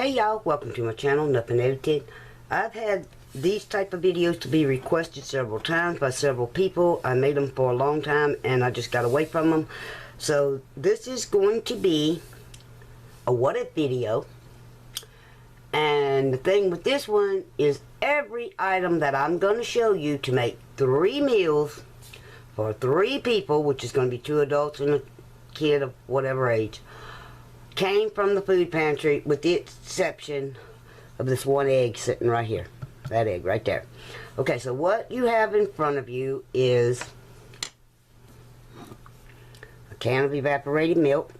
Hey y'all, welcome to my channel, Nothing Edited. I've had these type of videos to be requested several times by several people. I made them for a long time and I just got away from them. So this is going to be a what if video. And the thing with this one is every item that I'm going to show you to make 3 meals for 3 people, which is going to be 2 adults and a kid of whatever age, came from the food pantry, with the exception of this one egg sitting right here. That egg right there. Okay, so what you have in front of you is a can of evaporated milk,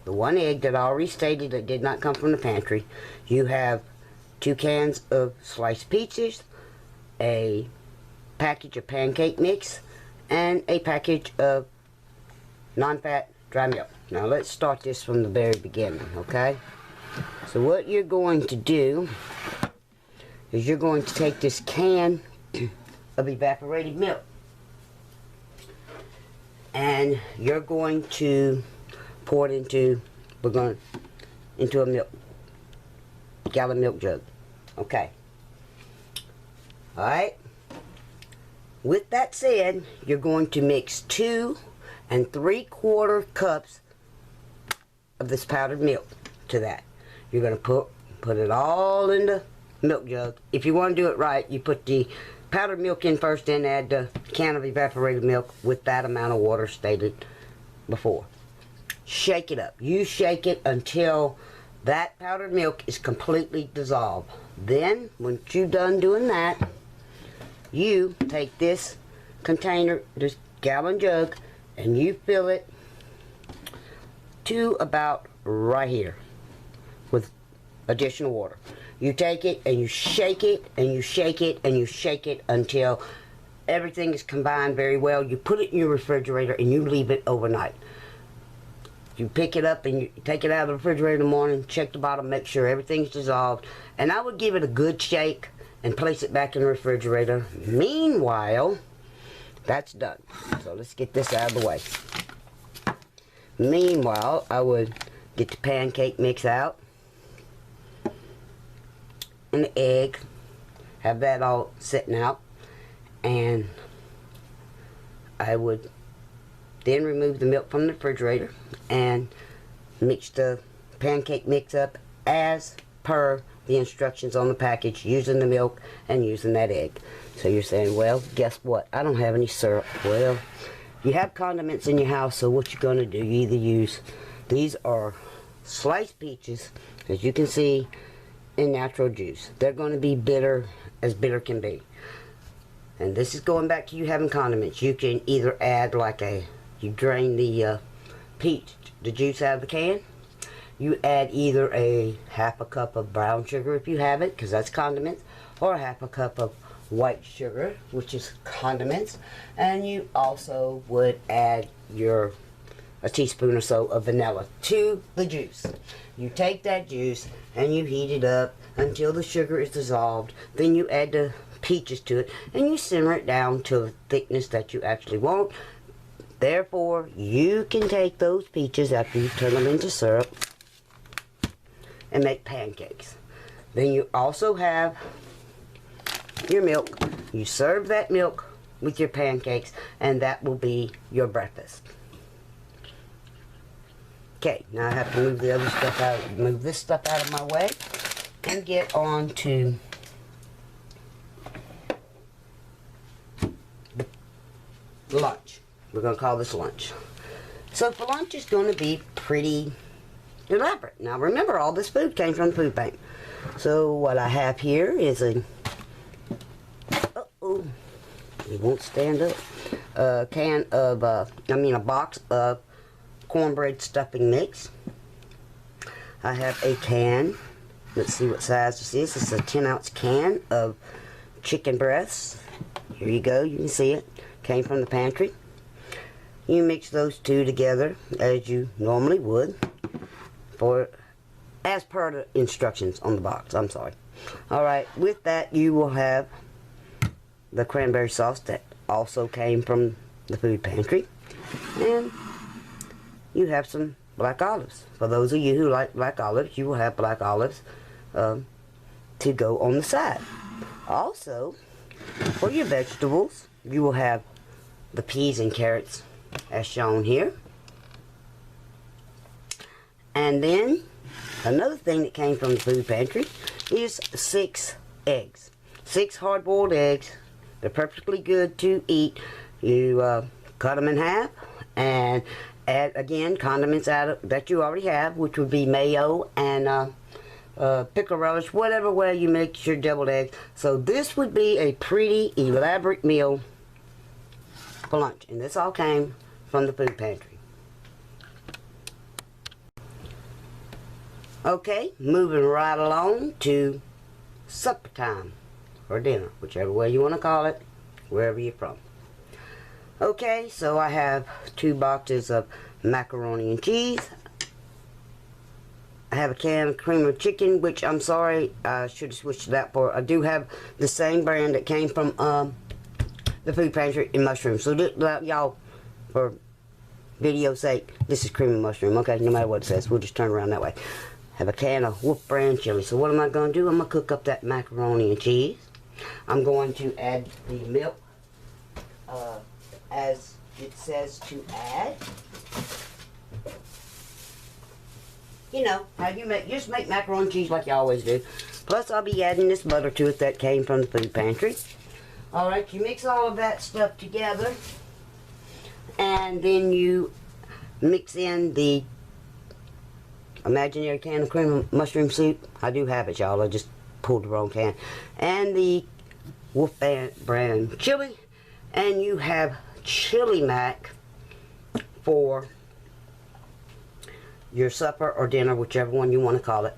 the one egg that I already stated that did not come from the pantry. You have 2 cans of sliced peaches, a package of pancake mix, and a package of non-fat dry milk. Now let's start this from the very beginning, okay? So what you're going to do is you're going to take this can of evaporated milk and you're going to pour it into a gallon milk jug. Okay. Alright. With that said, you're going to mix 2 3/4 cups of this powdered milk to that. You're going to put it all in the milk jug. If you want to do it right, you put the powdered milk in first, then add the can of evaporated milk with that amount of water stated before. Shake it up. You shake it until that powdered milk is completely dissolved. Then, once you're done doing that, you take this container, this gallon jug, and you fill it to about right here with additional water. You take it and you shake it and you shake it and you shake it until everything is combined very well. You put it in your refrigerator and you leave it overnight. You pick it up and you take it out of the refrigerator in the morning, check the bottom, make sure everything's dissolved, and I would give it a good shake and place it back in the refrigerator. Meanwhile, that's done. So let's get this out of the way. Meanwhile, I would get the pancake mix out and the egg, have that all sitting out, and I would then remove the milk from the refrigerator and mix the pancake mix up as per the instructions on the package, using the milk and using that egg. So you're saying, well, guess what? I don't have any syrup. Well, you have condiments in your house, so what you're going to do, you either use, these are sliced peaches, as you can see, in natural juice. They're going to be bitter as bitter can be. And this is going back to you having condiments. You can either add you drain the the juice out of the can. You add either a half a cup of brown sugar if you have it, because that's condiments, or a half a cup of white sugar, which is condiments, and you also would add a teaspoon or so of vanilla to the juice. You take that juice and you heat it up until the sugar is dissolved. Then you add the peaches to it and you simmer it down to the thickness that you actually want. Therefore, you can take those peaches after you turn them into syrup and make pancakes. Then you also have your milk. You serve that milk with your pancakes, and that will be your breakfast. Okay, now I have to move the other stuff out, move this stuff out of my way, and get on to lunch. We're going to call this lunch. So for lunch, it's going to be pretty elaborate. Now remember, all this food came from the food bank. So what I have here is it won't stand up, a box of cornbread stuffing mix. I have a can, let's see what size this is. This is a 10-ounce can of chicken breasts. Here you go, you can see it, came from the pantry. You mix those two together as you normally would, as per the instructions on the box. I'm sorry. Alright, with that you will have the cranberry sauce that also came from the food pantry, and you have some black olives. For those of you who like black olives, you will have black olives to go on the side. Also, for your vegetables, you will have the peas and carrots as shown here. And then another thing that came from the food pantry is 6 eggs. 6 hard-boiled eggs. They're perfectly good to eat. You cut them in half and add, again, condiments that you already have, which would be mayo and pickle relish, whatever way you make your deviled eggs. So this would be a pretty elaborate meal for lunch. And this all came from the food pantry. Okay, moving right along to supper time or dinner, whichever way you want to call it, wherever you're from. Okay, so I have 2 boxes of macaroni and cheese. I have a can of cream of chicken, which I'm sorry, I should have switched that for. I do have the same brand that came from the food pantry in mushroom. So y'all, for video's sake, this is cream and mushroom. Okay, no matter what it says, we'll just turn around that way. Have a can of Wolf brand chili. So what am I going to do? I'm going to cook up that macaroni and cheese. I'm going to add the milk as it says to add. You know, how you just make macaroni and cheese like you always do. Plus I'll be adding this butter to it that came from the food pantry. Alright, you mix all of that stuff together. And then you mix in the imaginary can of cream of mushroom soup. I do have it, y'all. I just pulled the wrong can. And the Wolf brand chili. And you have chili mac for your supper or dinner, whichever one you want to call it.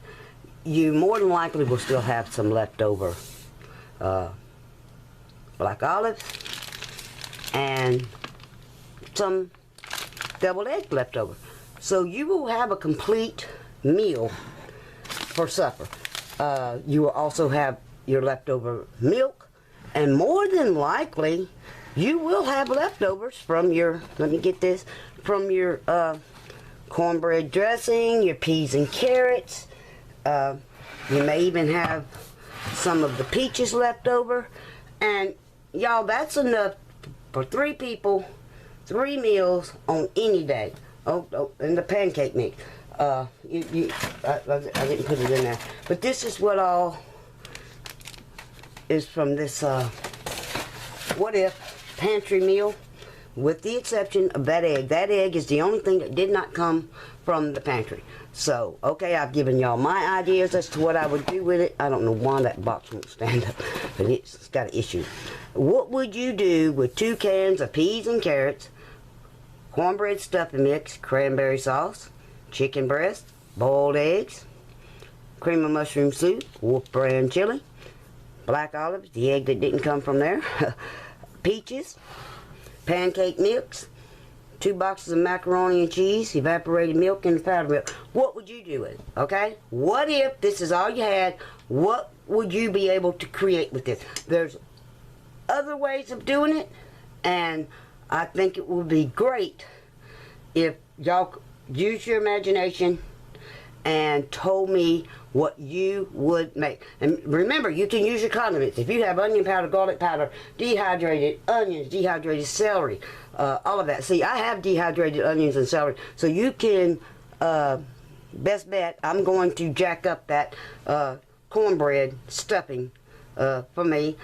You more than likely will still have some leftover black olives and some deviled egg left over. So you will have a complete meal for supper. You will also have your leftover milk, and more than likely you will have leftovers from your, let me get this, from your cornbread dressing, your peas and carrots. You may even have some of the peaches left over. And y'all, that's enough for 3 people, 3 meals on any day. Oh, and the pancake mix. I didn't put it in there. But this is what all is from this what if pantry meal, with the exception of that egg. That egg is the only thing that did not come from the pantry. So, okay, I've given y'all my ideas as to what I would do with it. I don't know why that box won't stand up, but it's got an issue. What would you do with 2 cans of peas and carrots, cornbread stuffing mix, cranberry sauce, chicken breast, boiled eggs, cream of mushroom soup, Wolf brand chili, black olives, the egg that didn't come from there, peaches, pancake mix, 2 boxes of macaroni and cheese, evaporated milk, and powdered milk? What would you do with it? Okay? What if this is all you had? What would you be able to create with this? There's other ways of doing it, and I think it would be great if y'all use your imagination and told me what you would make. And remember, you can use your condiments. If you have onion powder, garlic powder, dehydrated onions, dehydrated celery, all of that. See, I have dehydrated onions and celery, so you can, best bet, I'm going to jack up that cornbread stuffing for me.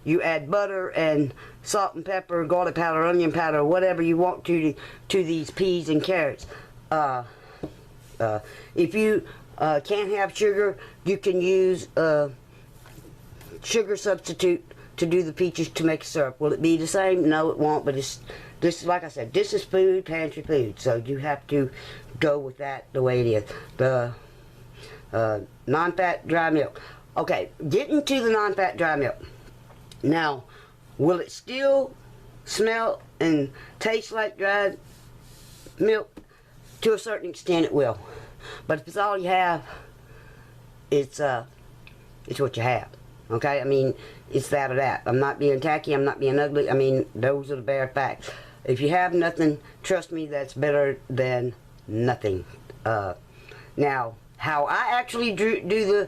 You add butter and salt and pepper, garlic powder, onion powder, whatever you want to these peas and carrots. If you can't have sugar, you can use sugar substitute to do the peaches to make syrup. Will it be the same? No, it won't, but this, like I said, this is food pantry food, so you have to go with that the way it is. The non-fat dry milk. Okay, getting to the non-fat dry milk. Now, will it still smell and taste like dried milk? To a certain extent it will. But if it's all you have, it's what you have. Okay? I mean, it's that or that. I'm not being tacky, I'm not being ugly. I mean, those are the bare facts. If you have nothing, trust me, that's better than nothing. Now, how I actually do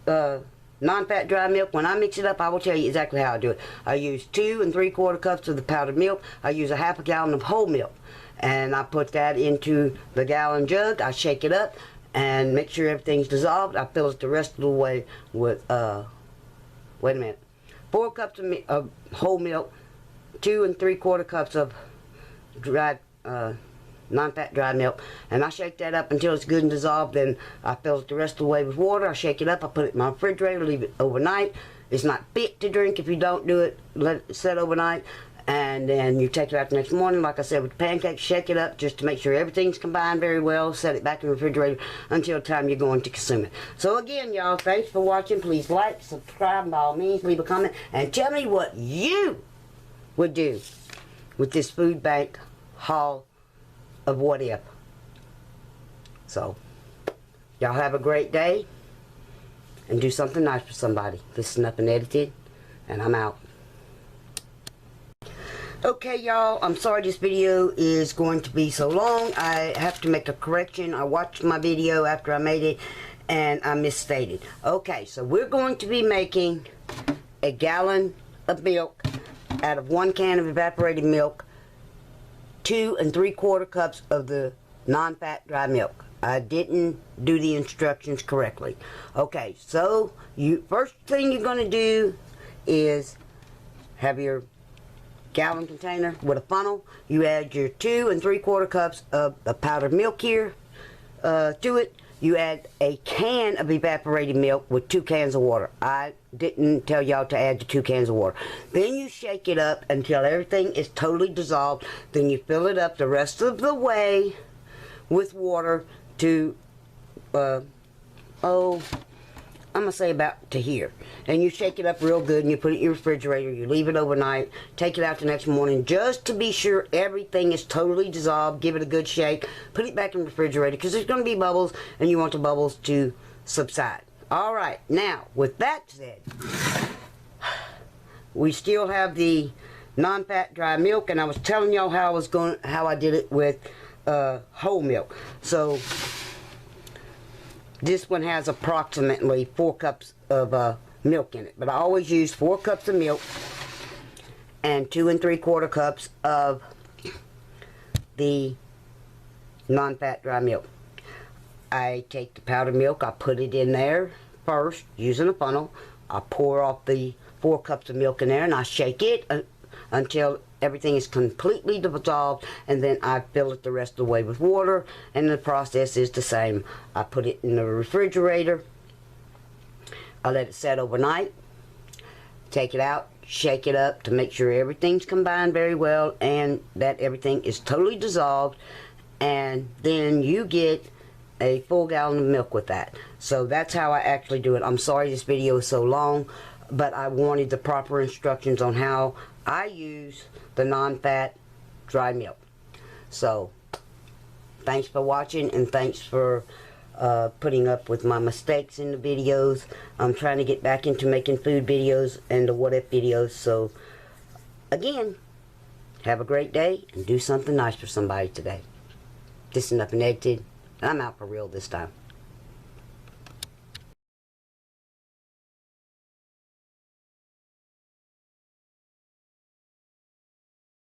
the non-fat dry milk, when I mix it up, I will tell you exactly how I do it. I use 2 3/4 cups of the powdered milk. I use a half a gallon of whole milk, and I put that into the gallon jug. I shake it up and make sure everything's dissolved. I fill it the rest of the way with, wait a minute, 4 cups of whole milk, 2 3/4 cups of dried, non-fat dry milk, and I shake that up until it's good and dissolved. Then I fill it the rest of the way with water. I shake it up, I put it in my refrigerator, leave it overnight. It's not fit to drink if you don't do it, let it set overnight. And then you take it out the next morning, like I said, with the pancakes, shake it up just to make sure everything's combined very well. Set it back in the refrigerator until the time you're going to consume it. So again, y'all, thanks for watching. Please like, subscribe, and by all means, leave a comment. And tell me what you would do with this food bank haul of what if. So, y'all have a great day. And do something nice for somebody. Listen up and edited. And I'm out. Okay, y'all, I'm sorry this video is going to be so long. I have to make a correction. I watched my video after I made it and I misstated. Okay, so we're going to be making a gallon of milk out of 1 can of evaporated milk, 2 3/4 cups of the non-fat dry milk. I didn't do the instructions correctly. Okay, so first thing you're going to do is have your gallon container with a funnel. You add your 2 3/4 cups of the powdered milk here to it. You add a can of evaporated milk with 2 cans of water. I didn't tell y'all to add the 2 cans of water. Then you shake it up until everything is totally dissolved. Then you fill it up the rest of the way with water to, I'm going to say about to here. And you shake it up real good and you put it in your refrigerator. You leave it overnight. Take it out the next morning just to be sure everything is totally dissolved. Give it a good shake. Put it back in the refrigerator because there's going to be bubbles and you want the bubbles to subside. Alright, now with that said, we still have the non-fat dry milk, and I was telling y'all how I did it with whole milk. So this one has approximately 4 cups of milk in it. But I always use 4 cups of milk and 2 3/4 cups of the non-fat dry milk. I take the powdered milk, I put it in there first using a funnel. I pour off the 4 cups of milk in there and I shake it until everything is completely dissolved, and then I fill it the rest of the way with water, and the process is the same. I put it in the refrigerator, I let it set overnight, take it out, shake it up to make sure everything's combined very well and that everything is totally dissolved, and then you get a full gallon of milk with that. So that's how I actually do it. I'm sorry this video is so long, but I wanted the proper instructions on how I use the non-fat dry milk. So thanks for watching, and thanks for putting up with my mistakes in the videos. I'm trying to get back into making food videos and the what if videos. So again, have a great day and do something nice for somebody today. Listen up and edited. I'm out for real this time.